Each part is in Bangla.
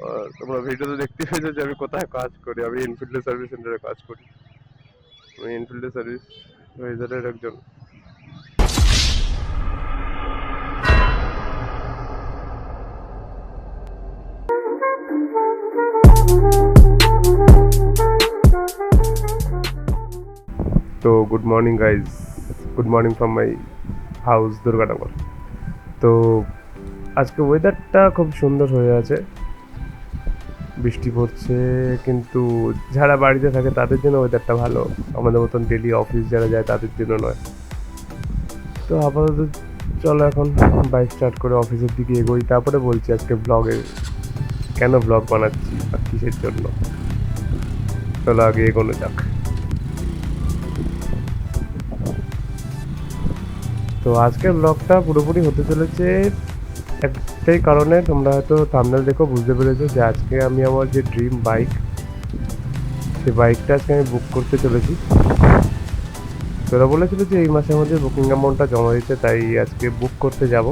আর তোমরা ভিডিওতে দেখতে পেয়েছো যে আমি কোথায় কাজ করি। আমি এনফিল্ডের সার্ভিস সেন্টারে কাজ করি। আমি এনফিল্ডের সার্ভিস রেজারের একজন। তো good morning guys, good morning from my house Durganagar. তো আজকে ওয়েদারটা খুব সুন্দর হয়ে আছে, বৃষ্টি পড়ছে, কিন্তু যারা বাড়িতে থাকে তাদের জন্য ওয়েদারটা ভালো, আমাদের মতন ডেলি অফিস যারা যায় তাদের জন্য নয়। তো আপাতত চলো এখন বাইক স্টার্ট করে অফিসের দিকে এগোই, তারপরে বলছি আজকে ব্লগে কেন ব্লগ বানাচ্ছি আর কিসের জন্য। চলো আগে এগোনো যাক। তো আজকের ব্লগটা পুরোপুরি হতে চলেছে একটাই কারণে, তোমরা হয়তো থাম্বনেল দেখো বুঝতে পেরেছো যে আজকে আমি আমার যে ড্রিম বাইক, সেই বাইকটা আজকে আমি বুক করতে চলেছি। তোরা বলেছিল যে এই মাসের মধ্যে বুকিং অ্যামাউন্টটা জমা দিতে, তাই আজকে বুক করতে যাব।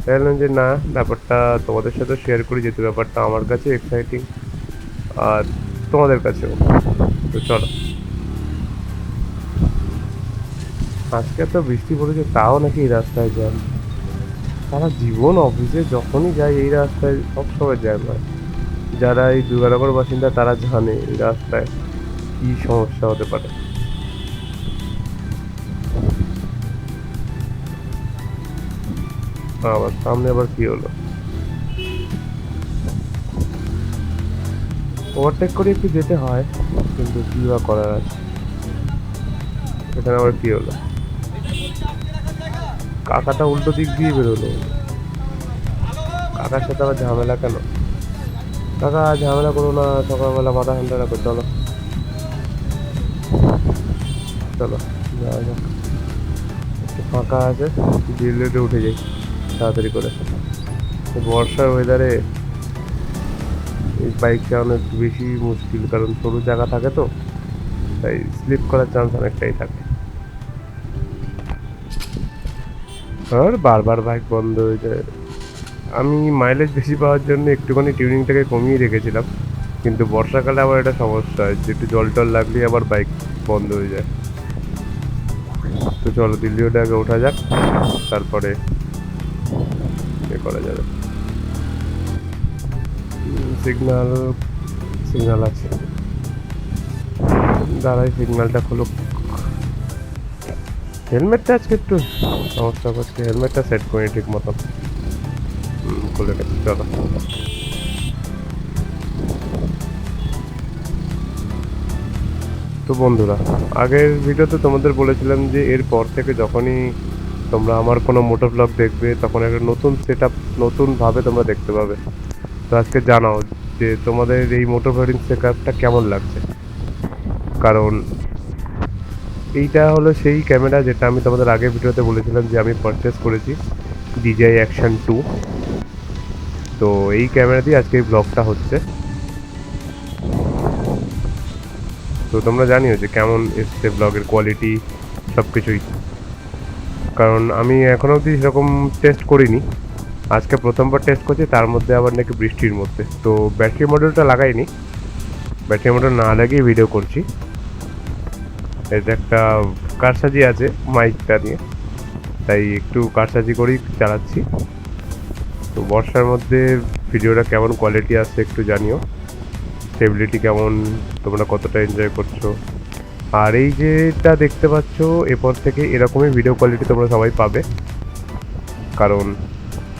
চাইলাম যে না, ব্যাপারটা তোমাদের সাথে শেয়ার করি, যেহেতু ব্যাপারটা আমার কাছে এক্সাইটিং আর তোমাদের কাছেও। তো চলো। আজকে তো বৃষ্টি পড়েছে, তাও নাকি এই রাস্তায় জ্যাম। সারা জীবন অফিসে যখনই যাই এই রাস্তায় সবসময় জ্যাম হয়। যারা এই দুর্গানগর বাসিন্দা তারা জানে এই রাস্তায় কি সমস্যা হতে পারে। আবার সামনে আবার কি হলো? ওভারটেক করে একটু যেতে হয়, কিন্তু কি বা করার আছে। এখানে আবার কি হলো? কাকাটা উল্টো দিক দিয়ে বেরোলো। কাকার সাথে আবার ঝামেলা কেন? কাকা ঝামেলা করো না, সকালবেলা মাথা ঠান্ডা রাখো। চলো চলো যাওয়া যাক। একটু ফাঁকা আছে, দিল্লিতে উঠে যাই তাড়াতাড়ি করে। বর্ষার ওয়েদারে এই বাইক চালানো একটু বেশি মুশকিল, কারণ সরু জায়গা থাকে তো, তাই স্লিপ করার চান্স অনেকটাই থাকে। আর বারবার বাইক বন্ধ হয়ে যায়। আমি মাইলেজ বেশি পাওয়ার জন্য একটুখানি টিউনিংটাকে কমিয়ে রেখেছিলাম, কিন্তু বর্ষাকালে আবার এটা সমস্যা হয় যে একটু জল টল লাগলেই আবার বাইক বন্ধ হয়ে যায়। তো চলো দিল্লি ওটা আগে ওঠা যাক, তারপরে এ করা যাবে। সিগন্যাল সিগন্যাল আছে, দাঁড়াই সিগন্যালটা খুলুক। হেলমেটটা আজকে একটু সমস্যা করছে, হেলমেটটা সেট করি ঠিক মতন। খুলে গেছে, চলো। তো বন্ধুরা, আগের ভিডিওতে তোমাদের বলেছিলাম যে এরপর থেকে যখনই তোমরা আমার কোনো মোটো ব্লগ দেখবে, তখন একটা নতুন সেট আপ নতুনভাবে তোমরা দেখতে পাবে। তো আজকে জানাও যে তোমাদের এই মোটো ব্লগিং সেট আপটা কেমন লাগছে, কারণ এইটা হলো সেই ক্যামেরা যেটা আমি তোমাদের আগের ভিডিওতে বলেছিলাম যে আমি পারচেস করেছি, DJI Action 2। তো এই ক্যামেরা দিয়ে আজকে এই ব্লগটা হচ্ছে। তো তোমরা জানিও যে কেমন এসছে ব্লগের কোয়ালিটি, সব কিছুই। কারণ আমি এখনও অবধি সেরকম টেস্ট করিনি, আজকে প্রথমবার টেস্ট করছি, তার মধ্যে আবার নাকি বৃষ্টির মধ্যে। তো ব্যাটারি মডেলটা লাগাইনি, ব্যাটারি মডেল না লাগিয়ে ভিডিও করছি। এটা একটা কারসাজি আছে মাইকটা নিয়ে, তাই একটু কারসাজি করেই চালাচ্ছি। তো বর্ষার মধ্যে ভিডিওটা কেমন কোয়ালিটি আসছে একটু জানিও, স্টেবিলিটি কেমন, তোমরা কতটা এনজয় করছো। আর এই যেটা দেখতে পাচ্ছ, এরপর থেকে এরকমই ভিডিও কোয়ালিটি তোমরা সবাই পাবে, কারণ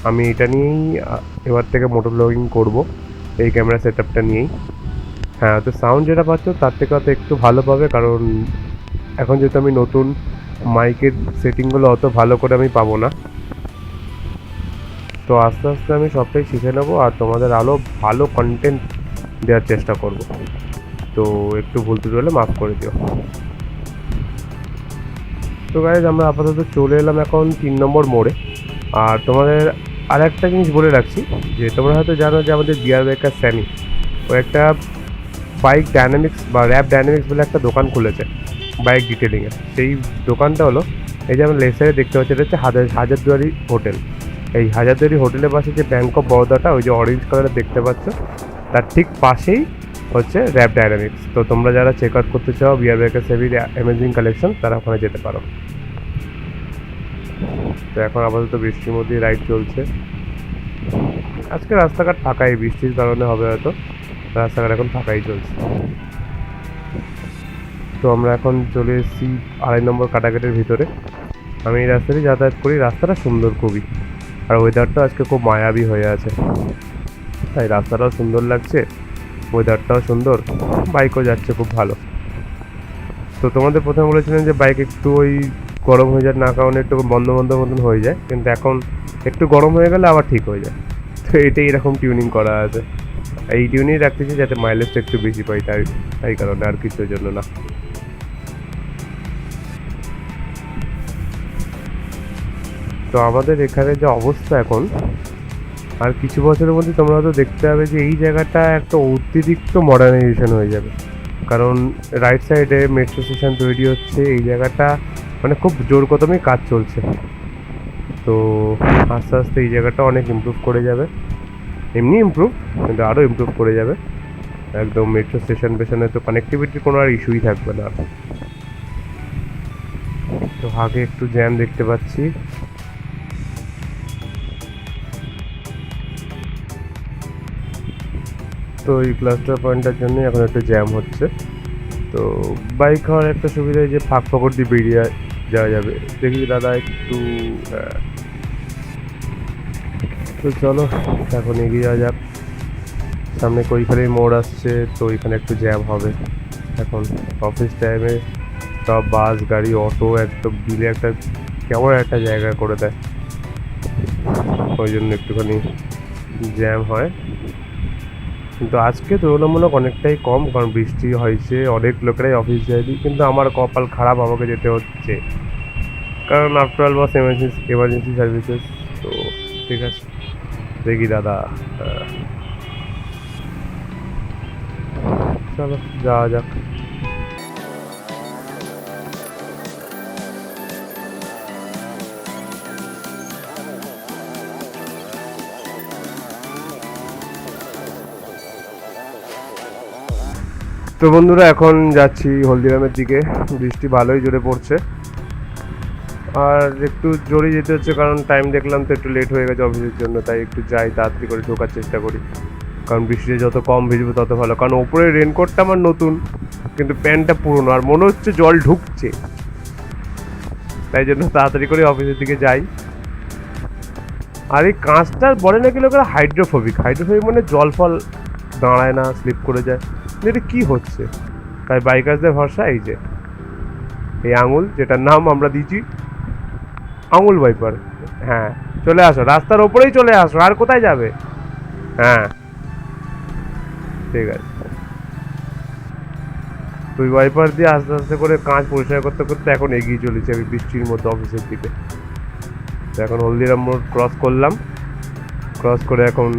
আমি এটা নিয়েই এবার থেকে মোটো ব্লগিং করবো, এই ক্যামেরা সেট আপটা নিয়েই। হ্যাঁ, তো সাউন্ড যেটা পাচ্ছ তার থেকে হয়তো একটু ভালো পাবে, কারণ এখন যেহেতু আমি নতুন, মাইকের সেটিংগুলো অত ভালো করে আমি পাবো না। তো আস্তে আস্তে আমি সবটাই শিখে নেবো আর তোমাদের আরও ভালো কন্টেন্ট দেওয়ার চেষ্টা করব। তো একটু ভুল ত্রুটি হলে মাফ করে দিও। তো গাইজ, আমরা আপাতত চলে এলাম এখন 3 নম্বর মোড়ে। আর তোমাদের আর একটা জিনিস বলে রাখছি, যে তোমরা হয়তো জানো যে আমাদের বিয়ার বাইকার স্যামি ও একটা বাইক ডায়নামিক্স বা র্যাপ ডায়নামিক্স বলে একটা দোকান খুলেছে বাইক ডিটেলিংয়ের। সেই দোকানটা হলো এই যে আমরা লেফট সাইডে দেখতে পাচ্ছি, এটা হচ্ছে হাজারদুয়ারি হোটেল। এই হাজারদুয়ারি হোটেলের পাশে যে ব্যাংক অফ বরোদাটা, ওই যে অরেঞ্জ কালারের দেখতে পাচ্ছ, তার ঠিক পাশেই হচ্ছে র্যাপ ডায়নামিক্স। তো তোমরা যারা চেক আউট করতে চাও বিআর বেকার সেভির অ্যামেজিং কালেকশন, তারা ওখানে যেতে পারো। তো এখন আপাতত বৃষ্টির মধ্যেই রাইড চলছে। আজকে রাস্তাঘাট ফাঁকাই, বৃষ্টির কারণে হবে হয়তো, রাস্তাঘাট এখন ফাঁকাই চলছে। তো আমরা এখন চলে এসেছি 2.5 নম্বর কাটাগেটের ভিতরে। আমি এই রাস্তাতেই যাতায়াত করি, রাস্তাটা সুন্দর খুবই, আর ওয়েদারটা আজকে খুব মায়াবী হয়ে আছে, তাই রাস্তাটাও সুন্দর লাগছে, ওয়েদারটাও সুন্দর, বাইকও যাচ্ছে খুব ভালো। তো তোমাদের প্রথমে বলেছিলেন যে বাইক একটু ওই গরম হয়ে যায়, না কারণে একটু বন্ধ বন্ধ মতন হয়ে যায়, কিন্তু এখন একটু গরম হয়ে গেলে আবার ঠিক হয়ে যায়। তো এটাই এরকম টিউনিং করা আছে, এই টিউনিং রাখতেছি যাতে মাইলেজটা একটু বেশি পাই, তাই কারণে, আর কিছুর জন্য না। তো আমাদের এখানে যে অবস্থা এখন, আর কিছু বছরের মধ্যে তোমরা হয়তো দেখতে পাবে যে এই জায়গাটা একটা অতিরিক্ত মডার্নাইজেশন হয়ে যাবে, কারণ রাইট সাইডে মেট্রো স্টেশন তৈরি হচ্ছে, এই জায়গাটা মানে খুব জোর কদমে কাজ চলছে। তো আস্তে আস্তে এই জায়গাটা অনেক ইমপ্রুভ করে যাবে, এমনি ইমপ্রুভ, কিন্তু আরও ইমপ্রুভ করে যাবে একদম। মেট্রো স্টেশন পেছনে তো কানেক্টিভিটির কোনো আর ইস্যুই থাকবে না। তো আগে একটু জ্যাম দেখতে পাচ্ছি, তো এই ক্লাস্টার পয়েন্টের জন্যই এখন একটু জ্যাম হচ্ছে। তো বাইক হওয়ার একটা সুবিধা যে ফাঁক ফকর দিয়ে বেরিয়ে যাওয়া যাবে। দেখি দাদা একটু, তো চলো এখন এগিয়ে যাওয়া যাক। সামনে কৈখালির মোড় আসছে, তো ওইখানে একটু জ্যাম হবে এখন। অফিস টাইমে সব বাস গাড়ি অটো একদম দিলে একটা কেমন একটা জায়গা করে দেয়, ওই জন্য একটুখানি জ্যাম হয়। কিন্তু আজকে তুলনামূলক অনেকটাই কম, কারণ বৃষ্টি হয়েছে, অনেক লোকেরাই অফিস যায়নি, কিন্তু আমার কপাল খারাপ, আমাকে যেতে হচ্ছে, কারণ আফটার অল বাস এমার্জেন্সি সার্ভিসেস। তো ঠিক আছে, দেখি দাদা, চলো যাওয়া যাক। তো বন্ধুরা এখন যাচ্ছি হলদিরামের দিকে, বৃষ্টি ভালোই জোরে পড়ছে, আর একটু জোরে যেতে হচ্ছে কারণ টাইম দেখলাম তো একটু লেট হয়ে গেছে অফিসের জন্য, তাই একটু যাই তাড়াতাড়ি করে ঢোকার চেষ্টা করি, কারণ বৃষ্টিতে যত কম ভিজবো তত ভালো। কারণ ওপরে রেনকোটটা আমার নতুন, কিন্তু প্যান্টটা পুরনো, আর মনে হচ্ছে জল ঢুকছে, তাই জন্য তাড়াতাড়ি করে অফিসের দিকে যাই। আর এই কাঁচটার বলে নাকি লোকেরা হাইড্রোফোবিক মানে জল ফল দাঁড়ায় না, স্লিপ করে যায়, এটা কি হচ্ছে? তাই বাইকারদের ভরসা এই যে এই আঙুল, যেটার নাম আমরা দিয়েছি আঙুল ওয়াইপার। হ্যাঁ, চলে আসো, রাস্তার ওপরেই চলে আসো, আর কোথায় যাবে? হ্যাঁ ঠিক আছে। তুই ওয়াইপার দিয়ে আস্তে আস্তে করে কাঁচ পরিষ্কার করতে করতে এখন এগিয়ে চলেছি আমি বৃষ্টির মধ্যে অফিসের দিকে। তো এখন হলদিরাম মোড় ক্রস করলাম, ক্রস করে এখন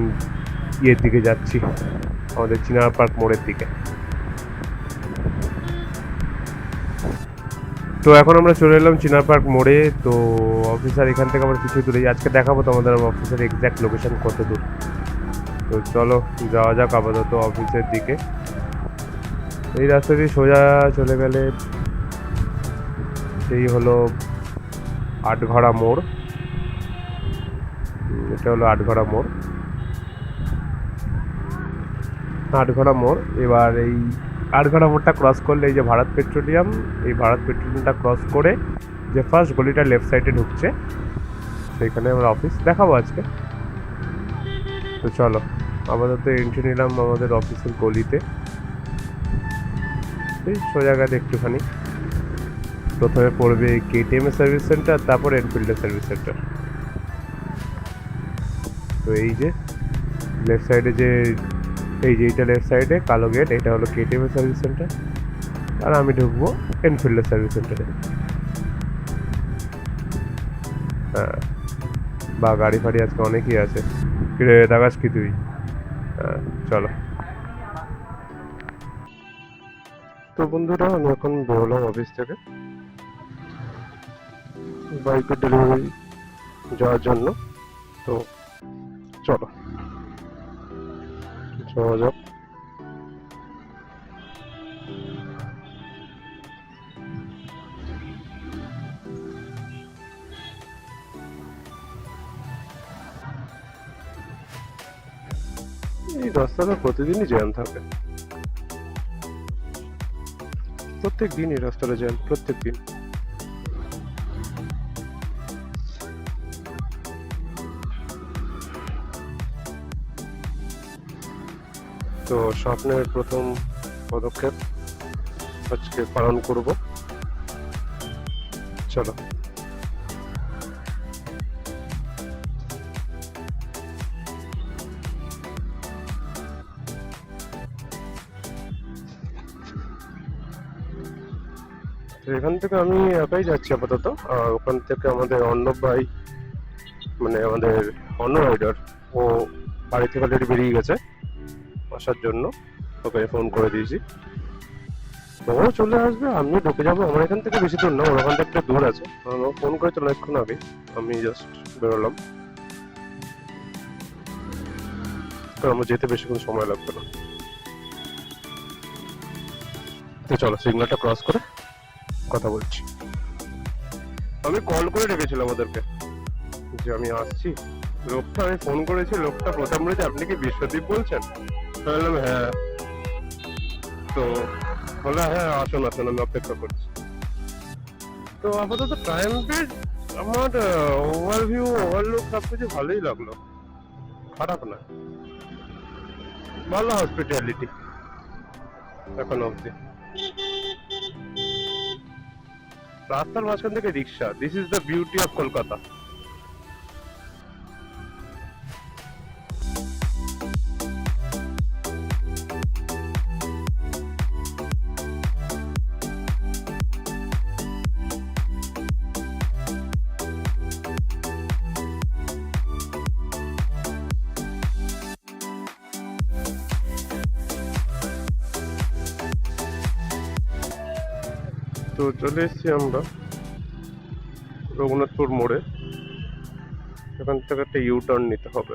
ইয়ের দিকে যাচ্ছি, আমাদের চিনার পার্ক মোড়ের দিকে। তো এখন আমরা চলে এলাম চিনার পার্ক মোড়ে। তো অফিসার এখান থেকে আমার কিছু দূরেই, আজকে দেখাবো তোমাদের অফিসের এক্স্যাক্ট লোকেশন কত দূর। তো চলো যাওয়া যাক আপাতত অফিসের দিকে। এই রাস্তা দিয়ে সোজা চলে গেলে সেই হলো আটঘড়া মোড়, এটা হলো আটঘড়া মোড়, আটঘড়া মোড়। এবার এই আটঘড়া মোড়টা ক্রস করলে এই যে ভারত পেট্রোলিয়াম, এই ভারত পেট্রোলিয়ামটা ক্রস করে যে ফার্স্ট গলিটা লেফট সাইডে ঢুকছে, সেইখানে আমরা অফিস দেখাবো আজকে। তো চলো আপাতত এন্ট্রি নিলাম আমাদের অফিসের গলিতে। এই সোজা গেলে একটুখানি প্রথমে পড়বে কেটিএম এর সার্ভিস সেন্টার, তারপর এনফিল্ডের সার্ভিস সেন্টার। তো এই যে লেফট সাইডে যে এই যে এইটা লেফট সাইডে কালো গেট, এটা হলো কেটিএম এর সার্ভিস সেন্টার, আর আমি ঢুকবো এনফিল্ডের সার্ভিস সেন্টারে। হ্যাঁ, বা গাড়ি ফাড়ি আজকে অনেকই আছে। কিরে দাগাস কি তুই? হ্যাঁ চলো। তো বন্ধুরা আমি এখন বেরোলাম অফিস থেকে বাইকের ডেলিভারি যাওয়ার জন্য। তো চলো যাওয়া যাক। এই রাস্তাটা প্রতিদিনই জ্যাম থাকে, প্রত্যেক দিনই রাস্তাটা জ্যাম, প্রত্যেক দিন। তো স্বপ্নের প্রথম পদক্ষেপ আজকে পালন করব। চলো। তো এখান থেকে আমি একাই যাচ্ছি আপাতত, আর ওখান থেকে আমাদের অর্ণব ভাই, মানে আমাদের অন্য রাইডার, ও বাড়ি থেকে অলরেডি বেরিয়ে গেছে আসার জন্য, ওকে ফোন করে দিয়েছি। তো ও চলে আসবে, আমি ঢুকে যাবো। আমার এখান থেকে বেশি দূর না, ওর ওখান থেকে একটু দূর আছে। কারণ ও ফোন করেছিল অনেকক্ষণ আগে, আমি জাস্ট বেরোলাম, কারণ আমার যেতে বেশিক্ষণ সময় লাগবে না। তো চলো সিগন্যালটা ক্রস করে কথা বলছি। আমি কল করে রেখেছিলাম ওদেরকে যে আমি আসছি। লোকটা, আমি ফোন করেছি, লোকটা প্রথম বলেছে আপনি কি বিশ্বদীপ বলছেন? বললাম হ্যাঁ। তো বললো হ্যাঁ আসুন আসুন, আমি অপেক্ষা করছি। তো আপাতত টাইম বেড আমার ওভারভিউ ওভারলুক সবকিছু ভালোই লাগলো, খারাপ না, ভালো হসপিটালিটি এখন অবধি। রাস্তার মাঝখান থেকে রিক্সা, this is the beauty of Kolkata. তো চলে এসেছি আমরা রঘুনাথপুর মোড়ে। এখান থেকে একটা ইউ টার্ন নিতে হবে।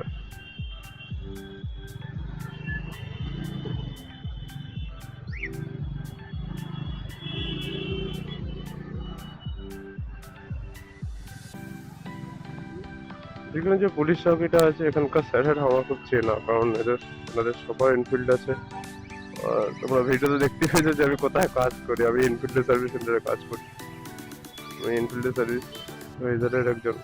এখানে যে পুলিশ চৌকিটা আছে, এখানকার স্যারের আমার খুব চেনা, কারণ এনাদের সবার এনফিল্ড আছে। আর তোমরা ভিডিওতে দেখতে পেয়েছো যে আমি কোথায় কাজ করি। আমি এনফিল্ডের সার্ভিস সেন্টারে কাজ করি। আমি এনফিল্ডের সার্ভিস রেজারের একজন।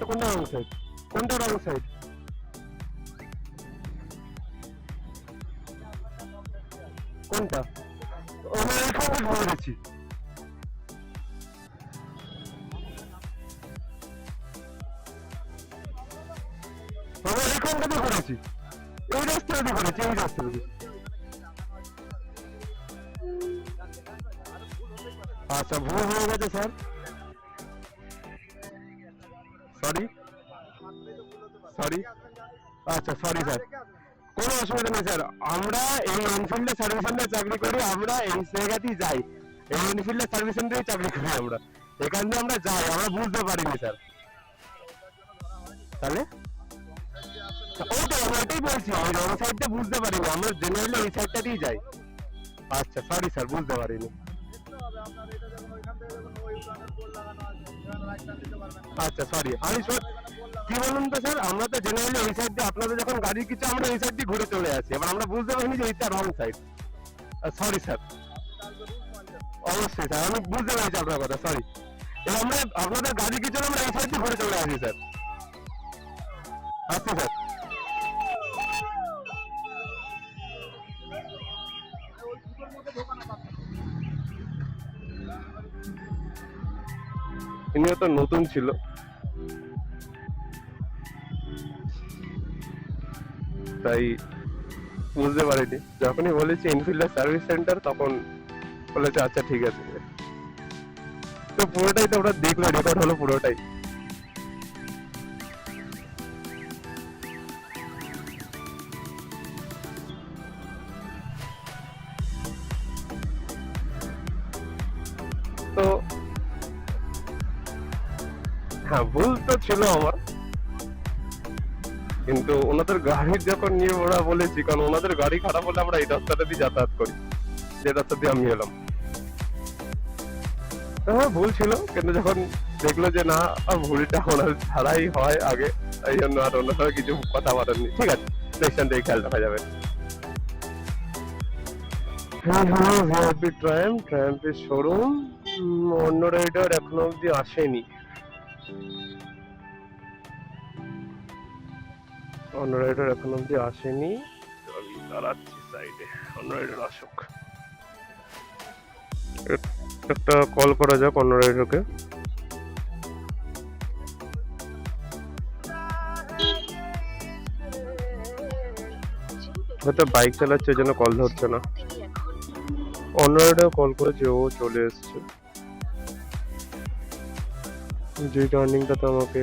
কোনটা রং সাইড? কোনটা রং সাইড? কোনটা? আমরা এখানে ভরে গেছি। আমরা এখানটাতে করেছি, এই রাস্তাতে করেছি, এই রাস্তাতে। আচ্ছা ভুল হয়ে গেছে স্যার, সরি সরি। আচ্ছা সরি স্যার, কোনো অসুবিধা নেই স্যার। আমরা এই এনফিল্ডের সার্ভিস সেন্টারে চাকরি করি, আমরা এই জায়গাতেই যাই, এই এনফিল্ডের সার্ভিস সেন্টারে চাকরি করি আমরা। এখান দিয়ে আমরা যাই, আমরা বুঝতে পারিনি স্যার। তাহলে ওইটাই আমরা এটাই বলছি, আমি রং সাইডটা বুঝতে পারিনি, আমরা জেনারেলি এই সাইডটাতেই যাই। আচ্ছা সরি স্যার, বুঝতে পারিনি। আচ্ছা সরি, আমি কি বলুন তো স্যার, আমরা তো জেনারেলি এই সাইড দিয়ে, আপনাদের যখন গাড়ির কিছু আমরা এই সাইড দিয়ে ঘুরে চলে আসি, এবার আমরা বুঝতে পারিনি যে এইটা রং সাইড। Sorry sir. অবশ্যই স্যার, আমি বুঝতে পেরেছি আপনার কথা, সরি। এবার আমরা আপনাদের গাড়ি কিছু আমরা এই সাইড দিয়ে ঘুরে চলে আসি স্যার। আচ্ছা স্যার। ইনিও তো নতুন ছিল, তাই বুঝতে পারিনি। যখনই বলেছি এনফিল্ডের সার্ভিস সেন্টার, তখন বলেছে আচ্ছা ঠিক আছে। তো পুরোটাই তো ওরা দেখলো, রেকর্ড হলো পুরোটাই। তো হ্যাঁ ভুল তো ছিল আমার, কিন্তু ওনাদের গাড়ির যখন নিয়ে ওরা বলেছি, কারণ ওনাদের গাড়ি খারাপ হলে আমরা এই রাস্তাটা দিয়ে যাতায়াত করি, যে রাস্তা দিয়ে আমি এলাম। হ্যাঁ ভুল ছিল, কিন্তু যখন দেখলো যে না ভুলটা ওনার ছাড়াই হয় আগে, এই জন্য আর ওনারা কিছু কথা বলেননি। ঠিক আছে, নেক্সট টাইম থেকে খেয়াল রাখা যাবে। হ্যাঁ হ্যাঁ ভিআইপি ট্রায়াম্ফের শোরুম। অন্য রাইডার এখনো অব্দি আসেনি, অন্য রাইডার এখনো অব্দি আসেনি। আমি দাঁড়াচ্ছি সাইডে, অন্য রাইডার আসুক। একটা কল করা যাক অন্য রাইডারকে। হয়তো বাইক চালাচ্ছে ওই জন্য কল ধরছে না। অন্য রাইডার কল করেছে, ও চলে এসছে। যে টার্নিংটাতে আমাকে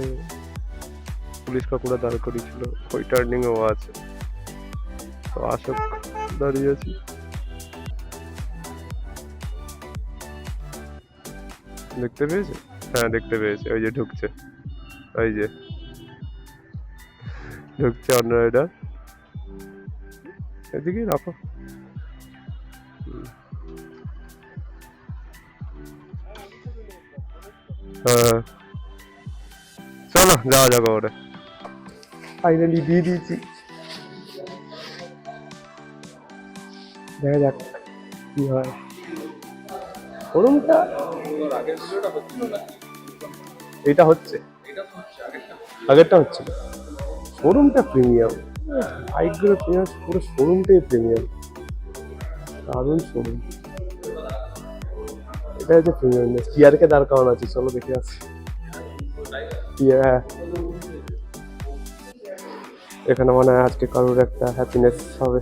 পুলিশ কাকুরা দাঁড় করিয়েছিল ওই টার্নিং ও আছে, তো আসুক, দাঁড়িয়ে আছি। দেখতে পেয়েছে? হ্যাঁ দেখতে পেয়েছে, ওই যে ঢুকছে, ওই যে ঢুকছে অন্য রাইডার। এদিকে রাখো। হ্যাঁ চলো যাওয়া যাবে ওরে। ফাইনালি দিয়ে দিয়েছি, দেখা যাক কি হয়। শোরুমটা এটা হচ্ছে, আগেরটা হচ্ছে। শোরুমটা প্রিমিয়াম, বাইকগুলো প্রিমিয়াম, পুরো শোরুমটাই প্রিমিয়াম, দারুণ শোরুম। এটা হচ্ছে প্রিমিয়াম। কিয়ারকে দাঁড় করানো আছে, চলো দেখে আসি। এখানে মনে হয় আজকে কারোর একটা হ্যাপিনেস হবে।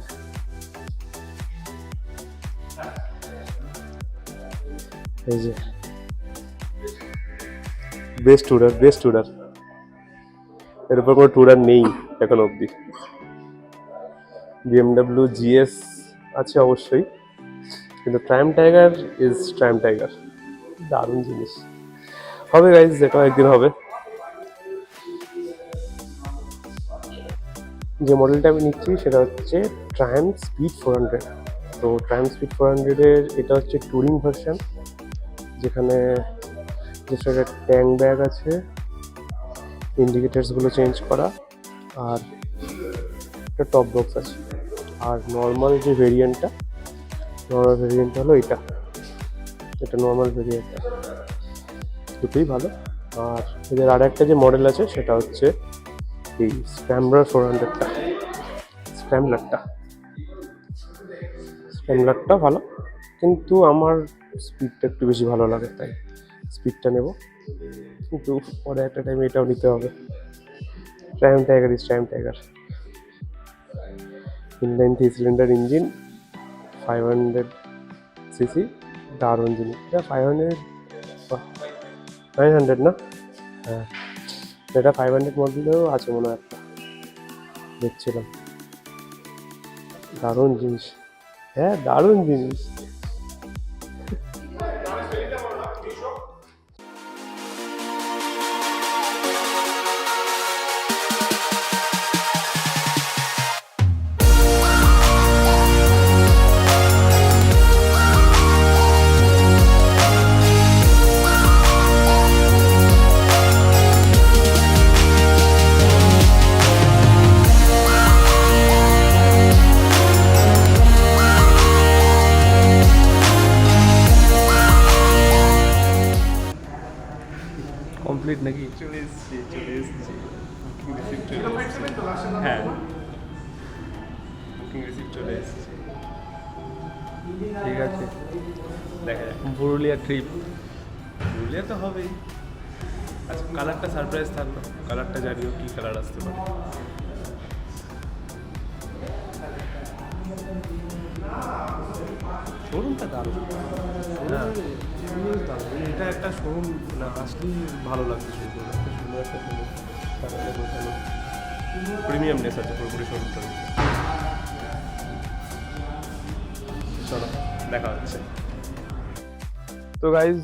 এই যে বেস্ট টুরার, এর উপর কোনো টুরার নেই এখন অবধি। BMW GS আছে অবশ্যই, কিন্তু Triumf tiger is Triumf tiger, দারুণ জিনিস। হবে গাইজ, যেটা একদিন হবে। যে মডেলটা আমি নিচ্ছি সেটা হচ্ছে ট্রায়াম্ফ স্পিড 400। তো ট্রায়াম্ফ স্পিড 400-এর এটা হচ্ছে টুরিং ভার্সন, যেখানে যেটা ট্যাঙ্ক ব্যাগ আছে, ইন্ডিকেটার্সগুলো চেঞ্জ করা, আর একটা টপ বক্স আছে। আর নর্মাল যে ভেরিয়েন্টটা, হলো এটা নর্মাল ভেরিয়েন্টটা, দুটোই ভালো। আর এদের আর একটা যে মডেল আছে সেটা হচ্ছে এই স্ক্র্যাম্বলার 400টা, স্ক্র্যাম্বলারটা ভালো, কিন্তু আমার স্পিডটা একটু বেশি ভালো লাগে, তাই স্পিডটা নেব। কিন্তু পরে একটা টাইমে এটাও নিতে হবে। Triumf tiger inline 3 cylinder engine, 500cc, দারুণ জিনিস। এটা 900 না? হ্যাঁ এটা 500 মডেলেও আছে মনে হয় একটা, দেখছিলাম। দারুণ জিনিস, হ্যাঁ দারুণ জিনিস। কমপ্লিট নাকি? চলে এসেছি হ্যাঁ, বুকিং রিসিপ্ট চলে এসেছে। ঠিক আছে, দেখা যাক, পুরুলিয়া ট্রিপ। পুরুলিয়া তো হবেই। আচ্ছা কালারটা সারপ্রাইজ থাকলো, কালারটা জানিও কি কালার আসতে পারে। শোরুমটা দারুণ, হ্যাঁ এটা একটা শোরুম না আসলেই ভালো লাগছে। শুধু একটা সুন্দর একটা শোরুম, তাহলে বোঝানো প্রিমিয়ামনেস আছে পুরোপুরি শোরুমটা। চলো দেখা হচ্ছে। তো গাইজ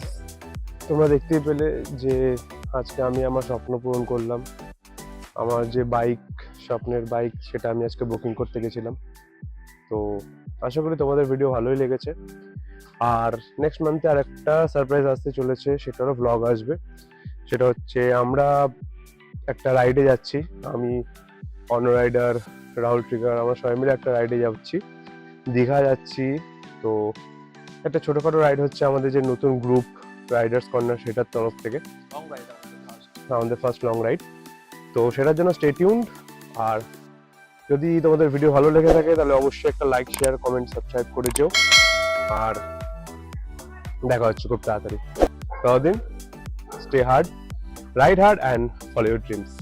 তোমরা দেখতেই পেলে যে আজকে আমি আমার স্বপ্ন পূরণ করলাম। আমার যে বাইক, স্বপ্নের বাইক, সেটা আমি আজকে বুকিং করতে গেছিলাম। তো আশা করি তোমাদের ভিডিও ভালোই লেগেছে। আর নেক্সট মান্থে আর একটা সারপ্রাইজ আসতে চলেছে, সেটারও ব্লগ আসবে। সেটা হচ্ছে আমরা একটা রাইডে যাচ্ছি, আমি অন রাইডার, রাহুল ট্রিগার, আমরা সবাই মিলে একটা রাইডে যাচ্ছি, দীঘা যাচ্ছি। তো একটা ছোটখাটো রাইড হচ্ছে আমাদের যে নতুন গ্রুপ রাইডার্স কর্নার, সেটার তরফ থেকে আমাদের ফার্স্ট লং রাইড। তো সেটার জন্য স্টে টিউনড। আর যদি তোমাদের ভিডিও ভালো লেগে থাকে তাহলে অবশ্যই একটা লাইক, শেয়ার, কমেন্ট, সাবস্ক্রাইব করে যেও। আর দেখা হচ্ছে খুব তাড়াতাড়ি। ততদিন stay hard, ride hard and follow your dreams.